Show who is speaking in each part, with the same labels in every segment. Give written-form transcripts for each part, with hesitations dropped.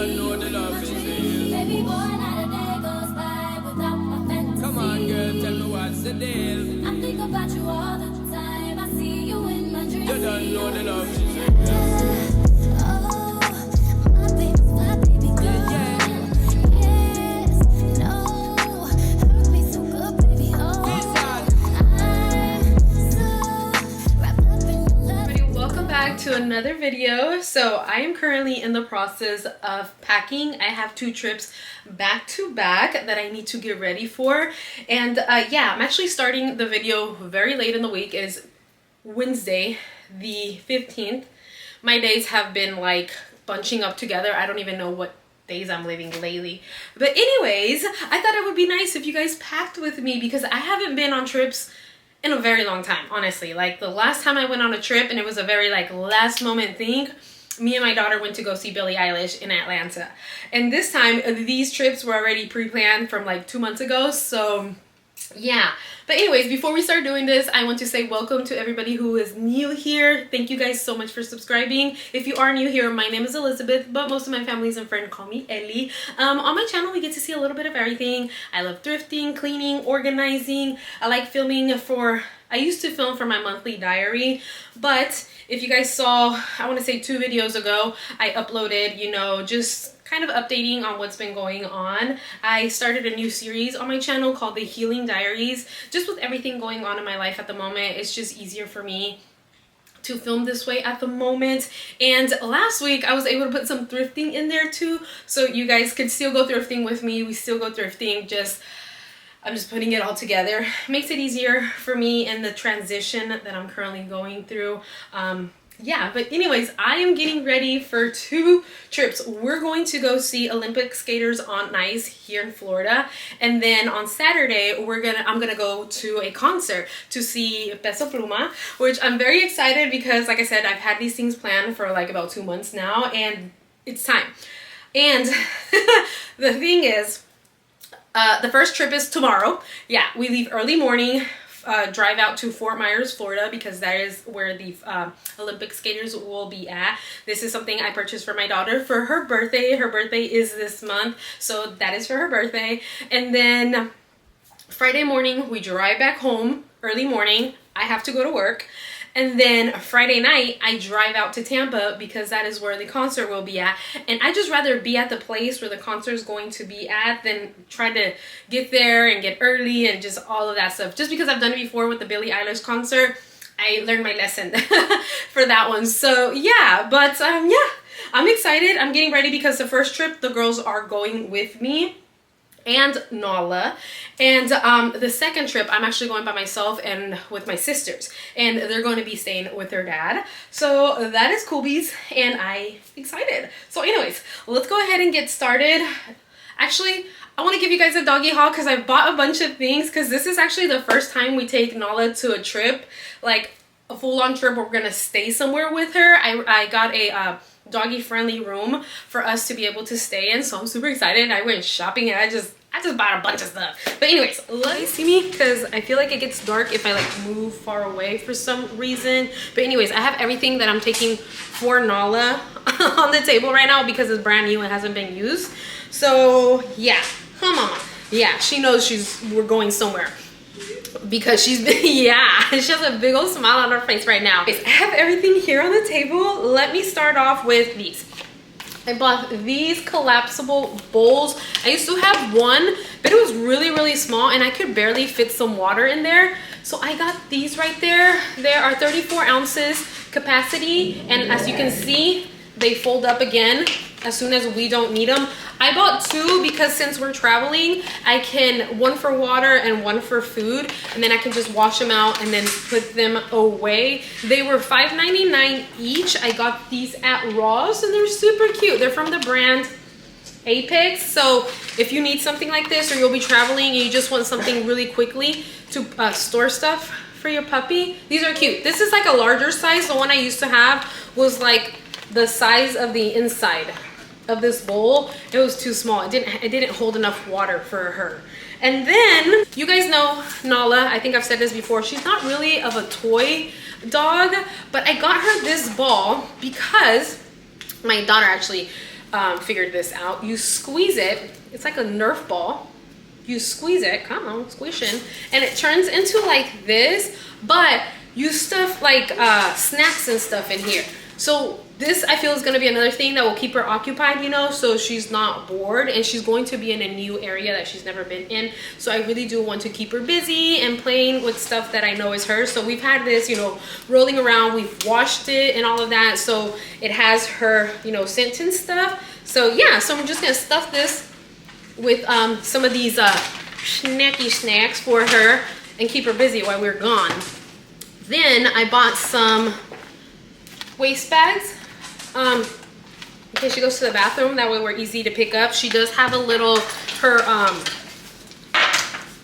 Speaker 1: don't know the love is real. Baby boy, not a day goes by without my fantasy. Come on, girl, tell me what's the deal. I think about you all the time. I see you in my dreams. You don't know the love is real.
Speaker 2: To another video. So I am currently in the process of packing. I have 2 trips back to back that I need to get ready for, and yeah, I'm actually starting the video very late in the week. It is Wednesday the 15th. My days have been like bunching up together. I don't even know what days I'm living lately, but anyways, I thought it would be nice if you guys packed with me because I haven't been on trips in a very long time, honestly. Like the last time I went on a trip, and it was a very like last moment thing, me and my daughter went to go see Billie Eilish in Atlanta. And this time these trips were already pre-planned from like 2 months ago, so yeah. But anyways, before we start doing this, I want to say welcome to everybody who is new here. Thank you guys so much for subscribing. If you are new here, my name is Elizabeth, but most of my families and friends call me Ellie. On my channel, we get to see a little bit of everything. I love thrifting, cleaning, organizing. I like filming I used to film for my monthly diary, but if you guys saw, I want to say 2 videos ago, I uploaded, you know, just kind of updating on what's been going on. I started a new series on my channel called the Healing Diaries. Just with everything going on in my life at the moment, it's just easier for me to film this way at the moment. And last week I was able to put some thrifting in there too, so you guys could still go thrifting with me. We still go thrifting, I'm just putting it all together. Makes it easier for me in the transition that I'm currently going through. Yeah, but anyways, I am getting ready for 2 trips. We're going to go see Olympic skaters on ice here in Florida, and then on Saturday I'm gonna go to a concert to see Peso Pluma, which I'm very excited because, like I said, I've had these things planned for like about 2 months now, and it's time. And the thing is, the first trip is tomorrow. Yeah, we leave early morning. Drive out to Fort Myers, Florida, because that is where the Olympic skaters will be at. This is something I purchased for my daughter for her birthday. Her birthday is this month, so that is for her birthday. And then Friday morning, we drive back home early morning. I have to go to work. And then Friday night, I drive out to Tampa because that is where the concert will be at. And I just rather be at the place where the concert is going to be at than try to get there and get early and just all of that stuff. Just because I've done it before with the Billie Eilish concert, I learned my lesson for that one. So yeah, but yeah, I'm excited. I'm getting ready because the first trip, the girls are going with me and Nala, and the second trip I'm actually going by myself and with my sisters, and they're going to be staying with their dad. So that is cool bees, and I'm excited. So anyways, let's go ahead and get started. Actually, I want to give you guys a doggy haul because I bought a bunch of things, because this is actually the first time we take Nala to a trip, like a full-on trip where we're gonna stay somewhere with her. I got a doggy friendly room for us to be able to stay in, so I'm super excited. I went shopping and I just bought a bunch of stuff. But anyways, let me see me, because I feel like it gets dark if I like move far away for some reason. But anyways, I have everything that I'm taking for Nala on the table right now because it's brand new and hasn't been used. So yeah, come on. Yeah, she knows we're going somewhere, because she's been, yeah, she has a big old smile on her face right now. I have everything here on the table. Let me start off with these. I bought these collapsible bowls. I used to have one, but it was really, really small and I could barely fit some water in there. So I got these right there. They are 34 ounces capacity, and as you can see, they fold up again as soon as we don't need them. I bought 2 because since we're traveling, I can, 1 for water and 1 for food, and then I can just wash them out and then put them away. They were $5.99 each. I got these at Ross and they're super cute. They're from the brand Apex. So if you need something like this, or you'll be traveling and you just want something really quickly to store stuff for your puppy, these are cute. This is like a larger size. The one I used to have was like the size of the inside of this bowl. It was too small. It didn't hold enough water for her. And then you guys know Nala, I think I've said this before, she's not really of a toy dog, but I got her this ball because my daughter actually figured this out. You squeeze it. It's like a Nerf ball. You squeeze it, come on, squishing, and it turns into like this, but you stuff like snacks and stuff in here. So this, I feel, is going to be another thing that will keep her occupied, you know, so she's not bored, and she's going to be in a new area that she's never been in. So I really do want to keep her busy and playing with stuff that I know is hers. So we've had this, you know, rolling around, we've washed it and all of that, so it has her, you know, scent and stuff. So yeah, so I'm just going to stuff this with some of these snacky snacks for her and keep her busy while we're gone. Then I bought some waist bags in case she goes to the bathroom. That way we're easy to pick up. She does have a little,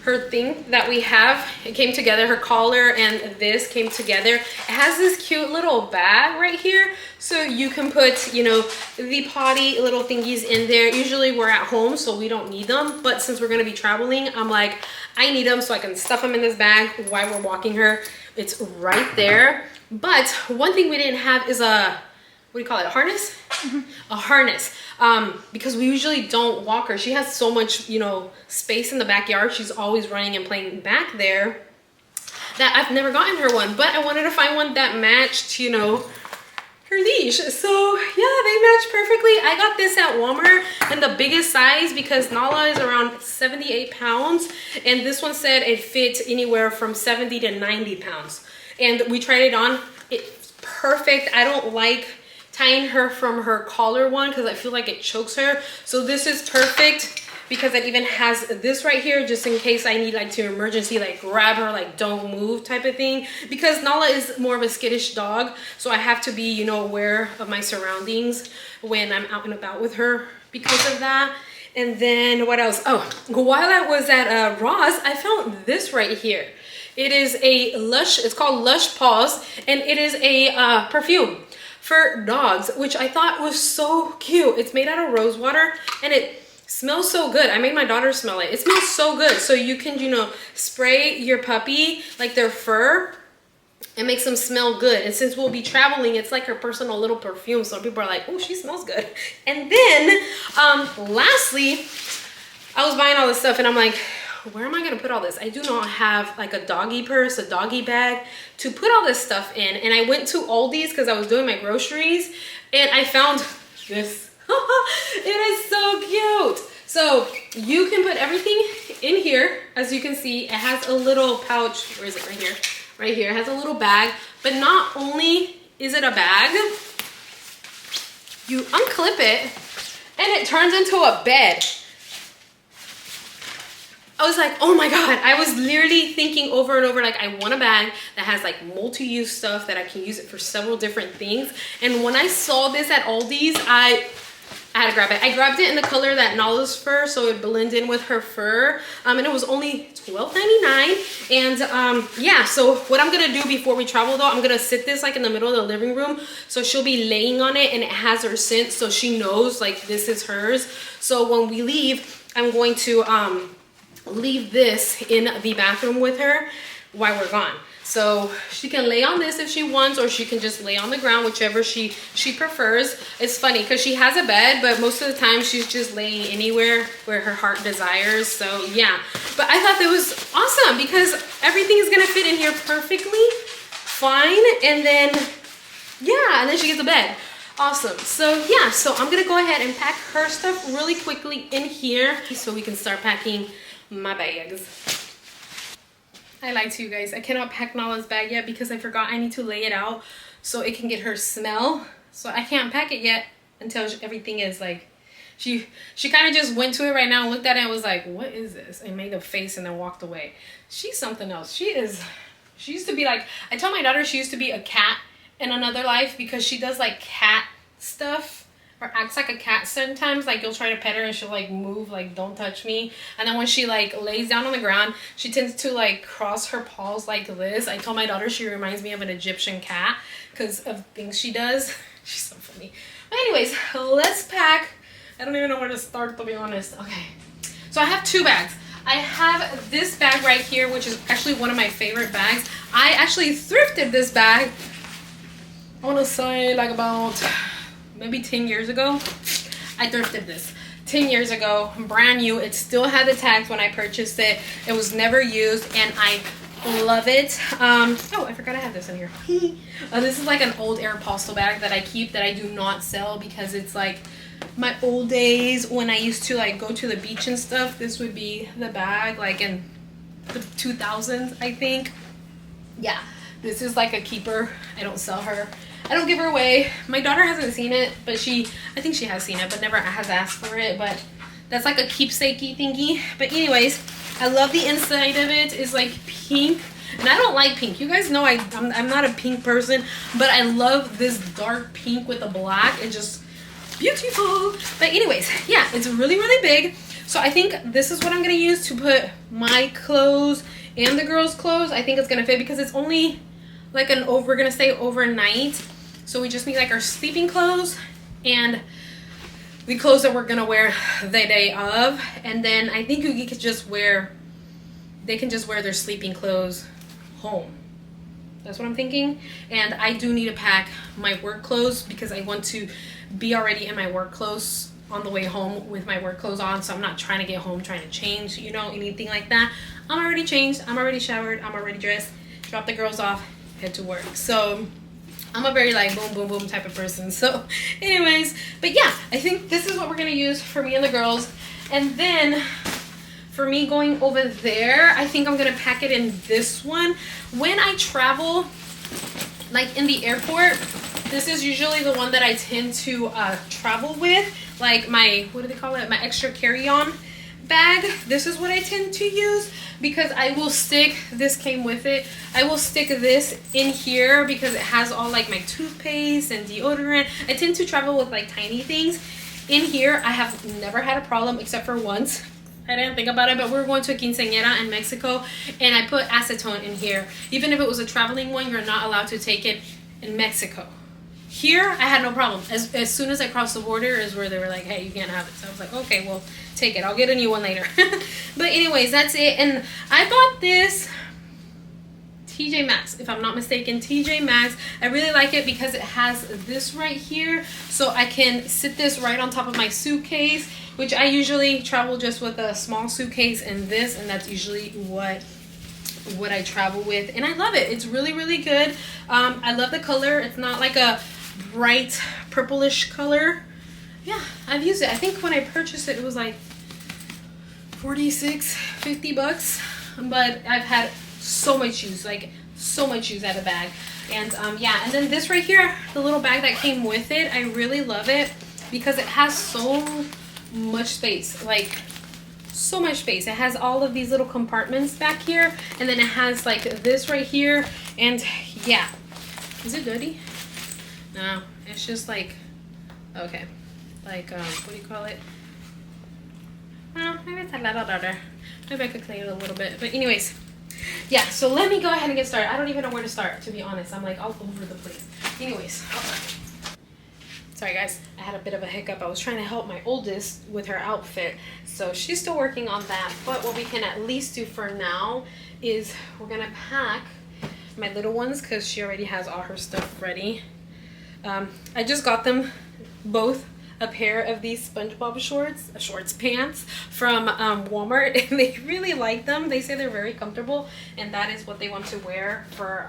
Speaker 2: her thing that we have, it came together, her collar and this came together. It has this cute little bag right here, so you can put, you know, the potty little thingies in there. Usually we're at home, so we don't need them, but since we're gonna be traveling, I'm like, I need them so I can stuff them in this bag while we're walking her. It's right there. But one thing we didn't have is a, what do you call it, a harness? A harness, because we usually don't walk her. She has so much, you know, space in the backyard. She's always running and playing back there that I've never gotten her one, but I wanted to find one that matched, you know, her leash. So yeah, they match perfectly. I got this at Walmart in the biggest size because Nala is around 78 pounds, and this one said it fit anywhere from 70 to 90 pounds. And we tried it on. It's perfect. I don't like tying her from her collar one because I feel like it chokes her. So this is perfect because it even has this right here just in case I need like to emergency like grab her, like don't move type of thing, because Nala is more of a skittish dog, so I have to be, you know, aware of my surroundings when I'm out and about with her because of that. And then what else? Oh, while I was at Ross, I found this right here. It is a Lush, it's called Lush Paws, and it is a perfume for dogs, which I thought was so cute. It's made out of rose water and it smells so good. I made my daughter smell it. It smells so good. So you can, you know, spray your puppy, like their fur, and makes them smell good. And since we'll be traveling, it's like her personal little perfume. So people are like, oh, she smells good. And then lastly, I was buying all this stuff and I'm like, where am I gonna put all this? I do not have like a doggy purse, a doggy bag to put all this stuff in. And I went to Aldi's because I was doing my groceries and I found this. It is so cute. So you can put everything in here. As you can see, it has a little pouch. Where is it? Right here. Right here. It has a little bag. But not only is it a bag, you unclip it and it turns into a bed. I was like, oh my God. I was literally thinking over and over, like, I want a bag that has like multi-use stuff that I can use it for several different things. And when I saw this at Aldi's, I had to grab it. I grabbed it in the color that Nala's fur, so it blends in with her fur. And it was only $12.99. And yeah, so what I'm gonna do before we travel though, I'm gonna sit this like in the middle of the living room. So she'll be laying on it and it has her scent, so she knows like this is hers. So when we leave, I'm going to leave this in the bathroom with her while we're gone. So she can lay on this if she wants, or she can just lay on the ground, whichever she prefers. It's funny because she has a bed, but most of the time she's just laying anywhere where her heart desires. So yeah, but I thought that was awesome because everything is gonna fit in here perfectly fine. And then yeah, and then she gets a bed. Awesome. So yeah, so I'm gonna go ahead and pack her stuff really quickly in here so we can start packing my bags. I lied to you guys. I cannot pack Nala's bag yet because I forgot I need to lay it out so it can get her smell. So I can't pack it yet until everything is like, she kind of just went to it right now, looked at it and was like, what is this? And made a face and then walked away. She's something else. She used to be like, I tell my daughter she used to be a cat in another life because she does like cat stuff. Or acts like a cat sometimes. Like you'll try to pet her and she'll like move, like don't touch me. And then when she like lays down on the ground, she tends to like cross her paws like this. I told my daughter she reminds me of an Egyptian cat because of things she does. She's so funny. But anyways, let's pack. I don't even know where to start, to be honest. Okay, so I have two bags. I have this bag right here, which is actually one of my favorite bags. I actually thrifted this bag, I want to say like about maybe 10 years ago. I thrifted this 10 years ago, brand new. It still had the tags when I purchased it. It was never used, and I love it. Oh, I forgot I had this in here. This is like an old Aeropostale bag that I keep, that I do not sell, because it's like my old days when I used to like go to the beach and stuff. This would be the bag, like in the 2000s, I think. Yeah, this is like a keeper. I don't sell her. I don't give her away. My daughter hasn't seen it, but I think she has seen it, but never has asked for it. But that's like a keepsakey thingy. But anyways, I love the inside of it. It's like pink, and I don't like pink. You guys know I'm not a pink person, but I love this dark pink with the black. It's just beautiful. But anyways, yeah, it's really, really big. So I think this is what I'm gonna use to put my clothes and the girls' clothes. I think it's gonna fit, because it's only like we're gonna stay overnight. So we just need like our sleeping clothes and the clothes that we're gonna wear the day of. And then I think they can just wear their sleeping clothes home. That's what I'm thinking. And I do need to pack my work clothes, because I want to be already in my work clothes on the way home with my work clothes on. So I'm not trying to get home trying to change, you know, anything like that. I'm already changed, I'm already showered, I'm already dressed, drop the girls off, head to work. So I'm a very like boom, boom, boom type of person. So anyways, but yeah, I think this is what we're gonna use for me and the girls. And then for me going over there, I think I'm gonna pack it in this one. When I travel, like in the airport, this is usually the one that I tend to travel with. Like my, what do they call it? My extra carry-on bag. This is what I tend to use, because I will stick, this came with it, I will stick this in here because it has all like my toothpaste and deodorant. I tend to travel with like tiny things. In here, I have never had a problem except for once. I didn't think about it, but we were going to a quinceañera in Mexico, and I put acetone in here. Even if it was a traveling one, you're not allowed to take it in Mexico. Here, I had no problem. As soon as I crossed the border is where they were like, hey, you can't have it. So I was like, okay, well, take it. I'll get a new one later. But anyways, that's it. And I bought this TJ Maxx, if I'm not mistaken. TJ Maxx. I really like it because it has this right here. So I can sit this right on top of my suitcase, which I usually travel just with a small suitcase and this. And that's usually what I travel with. And I love it. It's really, really good. I love the color. It's not like a bright purplish color. Yeah, I've used it. I think when I purchased it, it was like 46, 50 bucks. But I've had so much use, like so much use out of the bag. And yeah, and then this right here, the little bag that came with it, I really love it because it has so much space, like so much space. It has all of these little compartments back here, and then it has like this right here. And yeah, is it dirty? No, it's just like, okay, like what do you call it? Well, maybe it's a little dirty. Maybe I could clean it a little bit. But anyways, yeah, so let me go ahead and get started. I don't even know where to start, to be honest. I'm like all over the place. Anyways, sorry guys, I had a bit of a hiccup. I was trying to help my oldest with her outfit, so she's still working on that. But what we can at least do for now is we're gonna pack my little ones, because she already has all her stuff ready. I just got them both a pair of these SpongeBob pants from Walmart, and they really like them. They say they're very comfortable, and that is what they want to wear for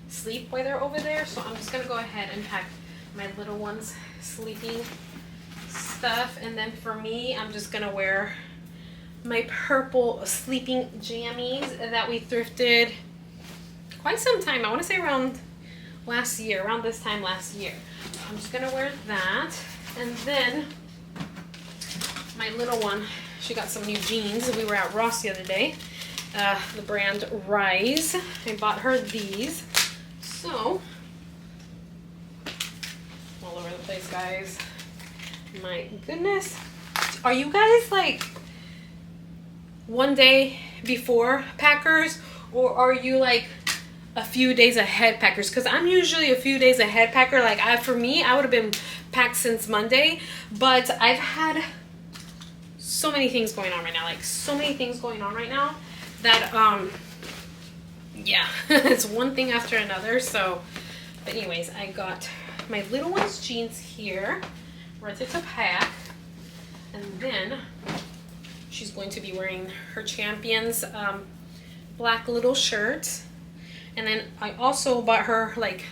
Speaker 2: sleep while they're over there. So I'm just gonna go ahead and pack my little ones' sleeping stuff, and then for me, I'm just gonna wear my purple sleeping jammies that we thrifted quite some time. I want to say around this time last year. So I'm just gonna wear that, and then my little one, she got some new jeans. We were at Ross the other day, the brand Rise. I bought her these. So all over the place, guys. My goodness. Are you guys like one day before packers, or are you like a few days ahead packers? Because I'm usually a few days ahead packer. Like for me, I would have been packed since Monday, but I've had so many things going on right now, that yeah, it's one thing after another. So but anyways, I got my little one's jeans here ready to pack. And then she's going to be wearing her Champions black little shirt. And then I also bought her like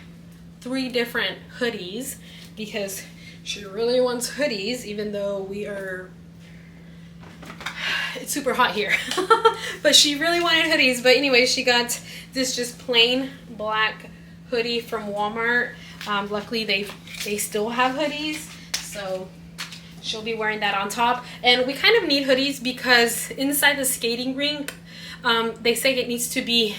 Speaker 2: 3 different hoodies because she really wants hoodies, even though it's super hot here. But she really wanted hoodies. But anyway, she got this just plain black hoodie from Walmart. Luckily they still have hoodies, so she'll be wearing that on top. And we kind of need hoodies because inside the skating rink, they say it needs to be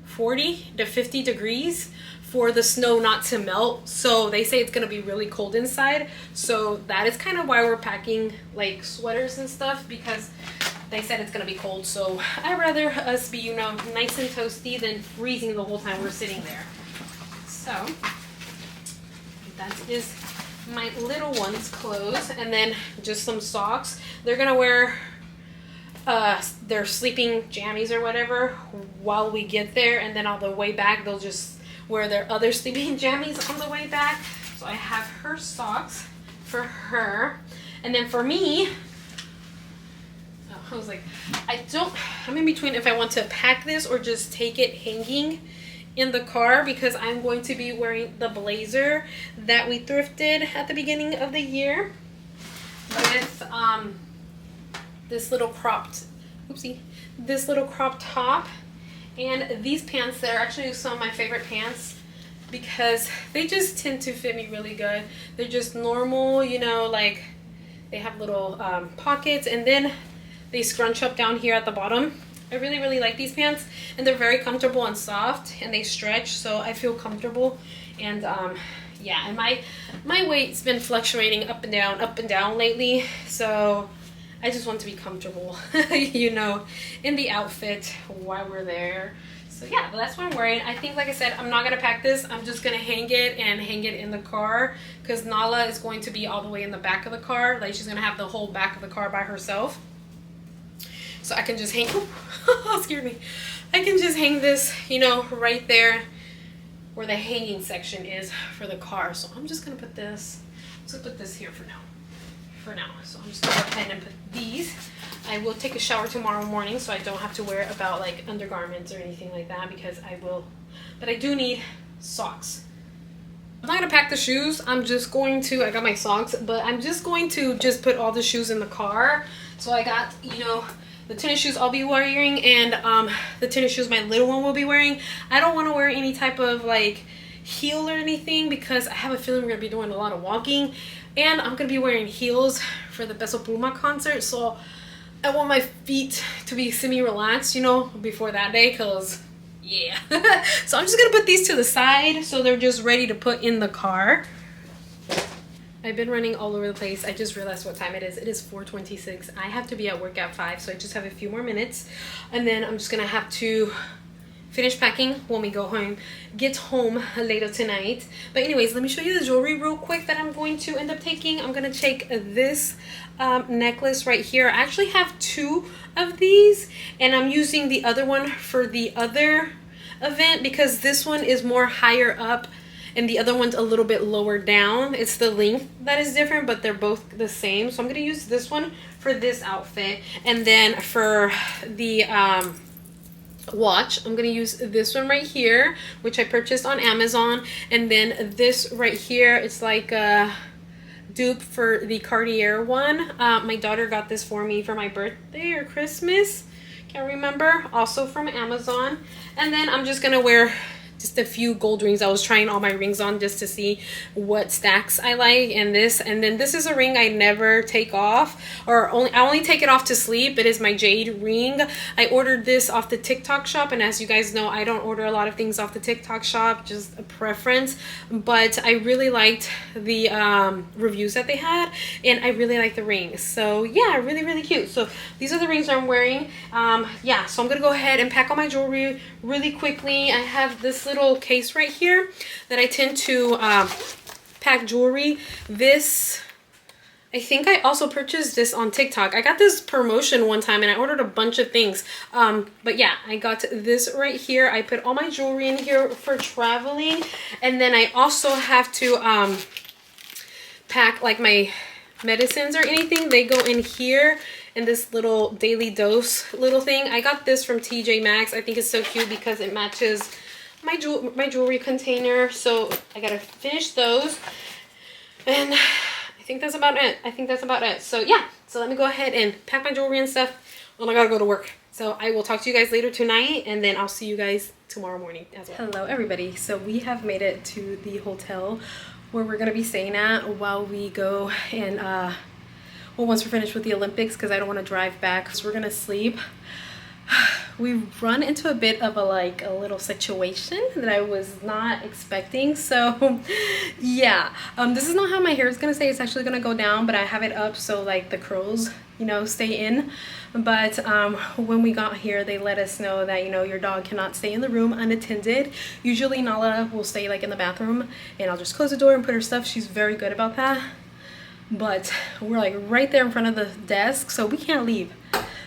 Speaker 2: 40 to 50 degrees for the snow not to melt. So they say it's gonna be really cold inside. So that is kind of why we're packing like sweaters and stuff, because they said it's gonna be cold. So I'd rather us be, you know, nice and toasty than freezing the whole time we're sitting there. So that is my little one's clothes. And then just some socks. They're gonna wear their sleeping jammies or whatever while we get there, and then on the way back they'll just wear their other sleeping jammies on the way back. So I have her socks for her. And then for me, I was like, I'm in between if I want to pack this or just take it hanging in the car, because I'm going to be wearing the blazer that we thrifted at the beginning of the year with this little cropped top and these pants. They're actually some of my favorite pants because they just tend to fit me really good. They're just normal, you know, like they have little pockets, and then they scrunch up down here at the bottom. I really, really like these pants, and they're very comfortable and soft, and they stretch, so I feel comfortable. And yeah, and my weight's been fluctuating up and down lately, so I just want to be comfortable, you know, in the outfit while we're there. So yeah, that's what I'm wearing. I think, like I said, I'm not gonna pack this. I'm just gonna hang it in the car, because Nala is going to be all the way in the back of the car. Like, she's gonna have the whole back of the car by herself. So I can just hang, oh, scared me. I can just hang this, you know, right there where the hanging section is for the car. So I'm just gonna put this, here for now. So I'm just gonna go ahead and put these. I will take a shower tomorrow morning, so I don't have to worry about like undergarments or anything like that, because but I do need socks. I'm not gonna pack the shoes. I got my socks, but I'm just going to just put all the shoes in the car. So I got, you know, the tennis shoes I'll be wearing, and the tennis shoes my little one will be wearing. I don't want to wear any type of like heel or anything, because I have a feeling we're gonna be doing a lot of walking, and I'm gonna be wearing heels for the Peso Pluma concert. So I want my feet to be semi-relaxed, you know, before that day, because yeah. So I'm just gonna put these to the side so they're just ready to put in the car. I've been running all over the place. I just realized what time it is. It is 4:26. I have to be at work at 5, so I just have a few more minutes. And then I'm just gonna have to finish packing when we go home, get home later tonight. But anyways, let me show you the jewelry real quick that I'm going to end up taking. I'm gonna take this necklace right here. I actually have 2 of these, and I'm using the other one for the other event because this one is more higher up and the other one's a little bit lower down. It's the length that is different, but they're both the same. So I'm gonna use this one for this outfit, and then for the watch, I'm gonna use this one right here, which I purchased on Amazon, and then this right here, it's like a dupe for the Cartier one. My daughter got this for me for my birthday or Christmas, can't remember, also from Amazon. And then I'm just gonna wear just a few gold rings. I was trying all my rings on just to see what stacks I like, and then this is a ring I never take off, or I only take it off to sleep. It is my jade ring. I ordered this off the TikTok shop, and as you guys know, I don't order a lot of things off the TikTok shop, just a preference, but I really liked the reviews that they had, and I really like the ring. So yeah, really, really cute. So these are the rings I'm wearing. Yeah, so I'm gonna go ahead and pack all my jewelry really quickly. I have this little case right here that I tend to pack jewelry. This, I think I also purchased this on TikTok. I got this promotion one time and I ordered a bunch of things. But yeah, I got this right here. I put all my jewelry in here for traveling. And then I also have to pack like my medicines or anything, they go in here in this little daily dose little thing. I got this from TJ Maxx. I think it's so cute because it matches my jewelry container. So I gotta finish those, and I think that's about it. So yeah, so let me go ahead and pack my jewelry and stuff, and I gotta go to work. So I will talk to you guys later tonight, and then I'll see you guys tomorrow morning as well. Hello everybody. So we have made it to the hotel where we're gonna be staying at while we go and well, once we're finished with the Olympics, because I don't want to drive back, so we're gonna sleep. We've run into a bit of a little situation that I was not expecting. So yeah, this is not how my hair is gonna stay. It's actually gonna go down, but I have it up so like the curls, you know, stay in. But when we got here, they let us know that, you know, your dog cannot stay in the room unattended. Usually Nala will stay like in the bathroom, and I'll just close the door and put her stuff. She's very good about that. But we're like right there in front of the desk, so we can't leave.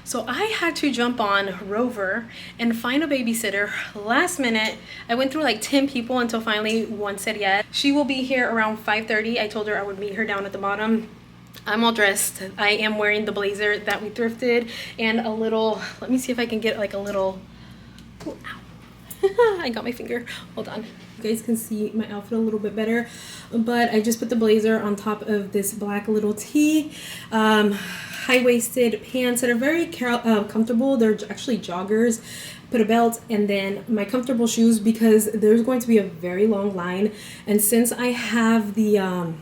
Speaker 2: So I had to jump on Rover and find a babysitter last minute. I went through like 10 people until finally one said yes. She will be here around 5:30. I told her I would meet her down at the bottom. I'm all dressed. I am wearing the blazer that we thrifted and a little, let me see if I can get like a little, oh, ow. I got my finger, hold on. You guys can see my outfit a little bit better, but I just put the blazer on top of this black little tee. High-waisted pants that are very comfortable. They're actually joggers. Put a belt, and then my comfortable shoes because there's going to be a very long line, and since I have the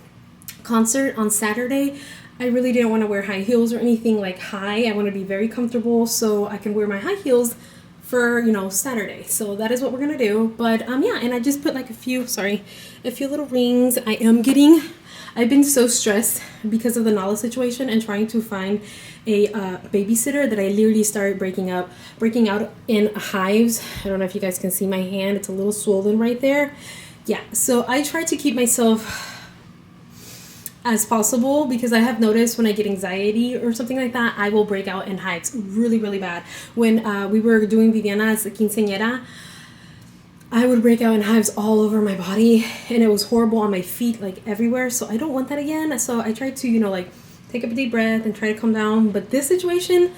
Speaker 2: concert on Saturday, I really didn't want to wear high heels or anything like high. I want to be very comfortable so I can wear my high heels for, you know, Saturday. So that is what we're gonna do. But yeah, and I just put like a few little rings. I've been so stressed because of the Nala situation and trying to find a babysitter that I literally started breaking out in hives. I don't know if you guys can see my hand. It's a little swollen right there. Yeah, so I try to keep myself as possible because I have noticed when I get anxiety or something like that, I will break out in hives really, really bad. When we were doing Viviana's quinceañera, I would break out in hives all over my body, and it was horrible on my feet, like everywhere. So I don't want that again. So I tried to, you know, like take a deep breath and try to calm down. But this situation,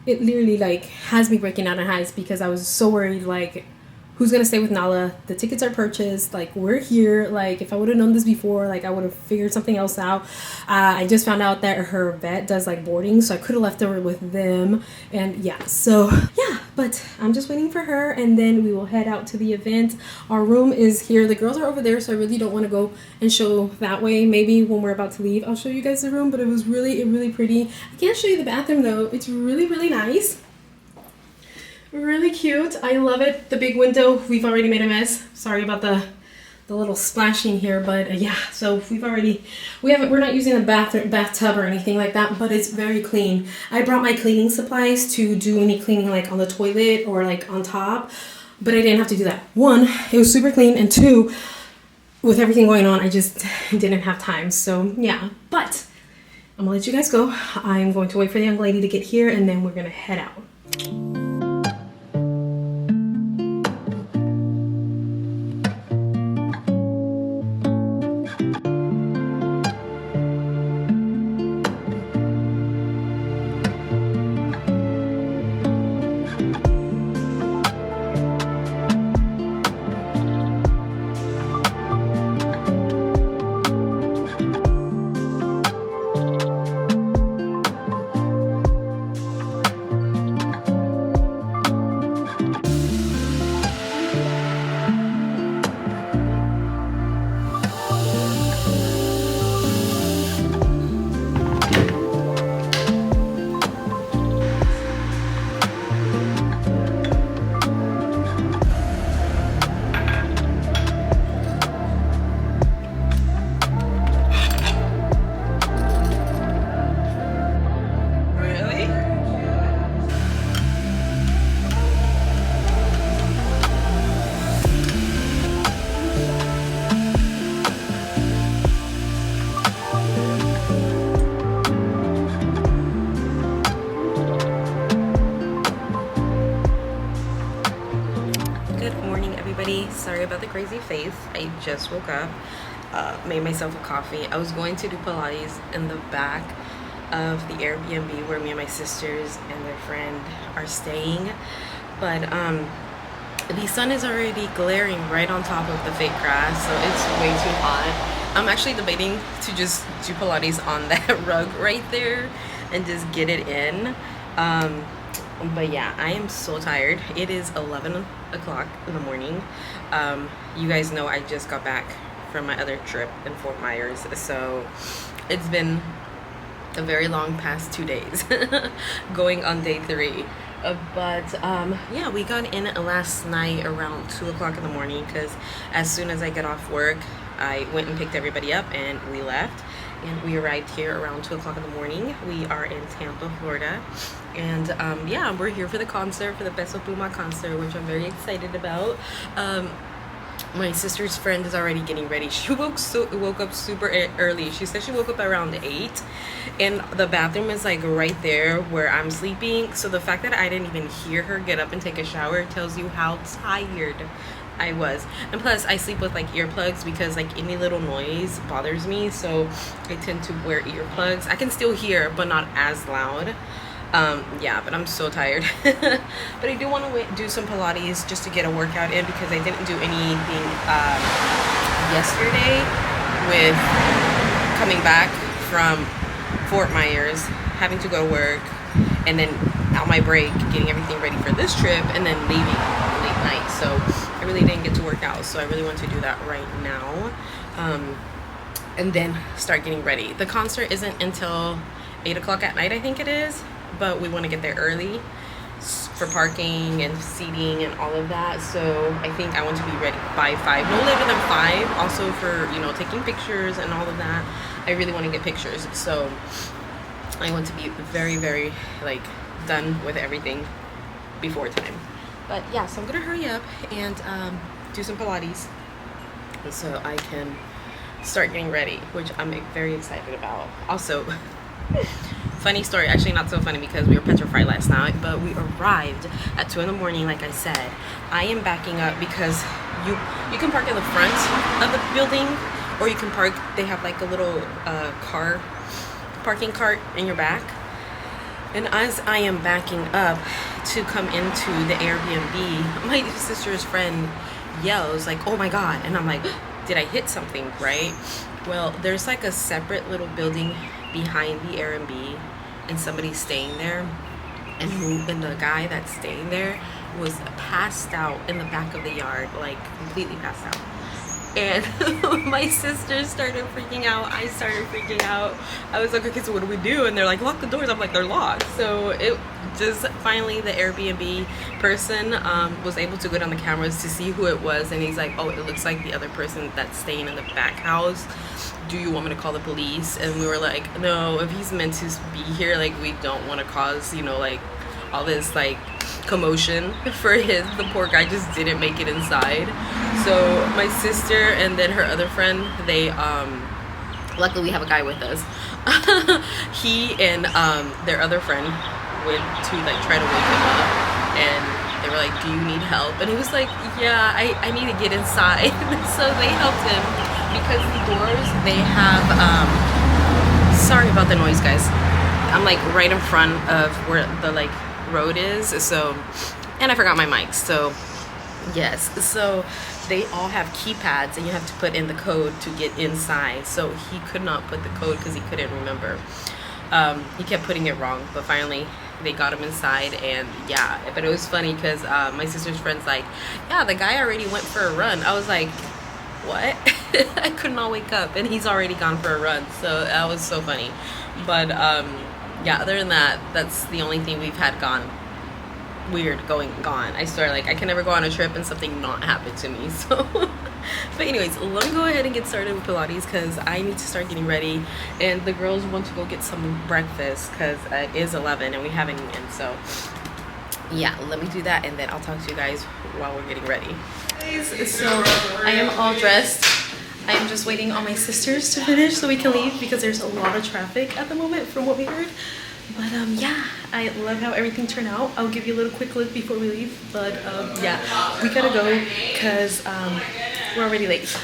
Speaker 2: it literally like has me breaking out in hives because I was so worried, like, who's gonna stay with Nala? The tickets are purchased. Like, we're here. Like, if I would have known this before, like, I would have figured something else out. I just found out that her vet does like boarding, so I could have left her with them. And yeah, so yeah. But I'm just waiting for her, and then we will head out to the event. Our room is here. The girls are over there, so I really don't want to go and show that way. Maybe when we're about to leave, I'll show you guys the room. But it was really pretty. I can't show you the bathroom though. It's really nice. Really cute. I love it. The big window. We've already made a mess. Sorry about the little splashing here, but yeah. So we're not using a bathtub or anything like that, but it's very clean. I brought my cleaning supplies to do any cleaning like on the toilet or like on top, but I didn't have to do that. One, it was super clean, and two, with everything going on, I just didn't have time. So yeah, but I'm gonna let you guys go. I'm going to wait for the young lady to get here, and then we're gonna head out. Sorry about the crazy face. I just woke up. made myself a coffee. I was going to do Pilates in the back of the Airbnb where me and my sisters and their friend are staying, but the sun is already glaring right on top of the fake grass, so it's way too hot. I'm actually debating to just do Pilates on that rug right there and just get it in. But yeah, I am so tired. It is 11 o'clock in the morning. You guys know I just got back from my other trip in Fort Myers, so it's been a very long past 2 days going on day 3. But yeah, we got in last night around 2 o'clock in the morning because as soon as I get off work, I went and picked everybody up and we left, and we arrived here around 2 o'clock in the morning. We are in Tampa, Florida, and yeah, we're here for the concert, for the Peso Pluma concert, which I'm very excited about. My sister's friend is already getting ready. She woke up super early. She said she woke up around 8, and the bathroom is like right there where I'm sleeping. So the fact that I didn't even hear her get up and take a shower tells you how tired I was. And plus, I sleep with like earplugs because like any little noise bothers me. So I tend to wear earplugs. I can still hear, but not as loud. Yeah, but I'm so tired. But I do want to do some Pilates just to get a workout in because I didn't do anything yesterday with coming back from Fort Myers, having to go to work, and then out my break getting everything ready for this trip, and then leaving late night. So I really didn't get to work out, so I really want to do that right now, and then start getting ready. The concert isn't until 8 o'clock at night, I think it is, but we want to get there early for parking and seating and all of that. So I think I want to be ready by 5, no later than 5. Also for, you know, taking pictures and all of that. I really want to get pictures, so I want to be very, very like done with everything before time. But yeah, so I'm gonna hurry up and do some Pilates so I can start getting ready, which I'm very excited about. Also, funny story, actually not so funny because we were petrified last night, but we arrived at 2 in the morning. Like I said, I am backing up because you can park in the front of the building, or you can park, they have like a little parking cart in your back. And as I am backing up to come into the Airbnb, my sister's friend yells like, "Oh my God." And I'm like, did I hit something, right? Well, there's like a separate little building behind the Airbnb, and somebody's staying there, and the guy that's staying there was passed out in the back of the yard, like completely passed out. And my sister started freaking out. I started freaking out. I was like, okay, so what do we do? And they're like, lock the doors. I'm like, they're locked. So it just finally, the Airbnb person was able to get on the cameras to see who it was, and he's like, oh, it looks like the other person that's staying in the back house. Do you want me to call the police? And we were like, no, if he's meant to be here, like, we don't want to cause, you know, like all this like commotion for the poor guy just didn't make it inside. So my sister and then her other friend, they luckily we have a guy with us. He and their other friend went to like try to wake him up, and they were like, do you need help? And he was like, yeah, I need to get inside. So they helped him because the doors, they have sorry about the noise, guys. I'm like right in front of where the like road is, so, and I forgot my mic, so yes, so they all have keypads and you have to put in the code to get inside. So he could not put the code because he couldn't remember. He kept putting it wrong, but finally they got him inside. And yeah, but it was funny because my sister's friend's like, yeah, the guy already went for a run. I was like, what? I could not wake up, and he's already gone for a run. So that was so funny. But yeah, other than that, that's the only thing we've had gone I swear, like, I can never go on a trip and something not happen to me. So but anyways, let me go ahead and get started with Pilates because I need to start getting ready, and the girls want to go get some breakfast because it is 11 and we haven't eaten. So yeah, let me do that, and then I'll talk to you guys while we're getting ready. So I am all dressed. I am just waiting on my sisters to finish so we can leave because there's a lot of traffic at the moment from what we heard. But yeah, I love how everything turned out. I'll give you a little quick look before we leave. But yeah, we gotta go because we're already late.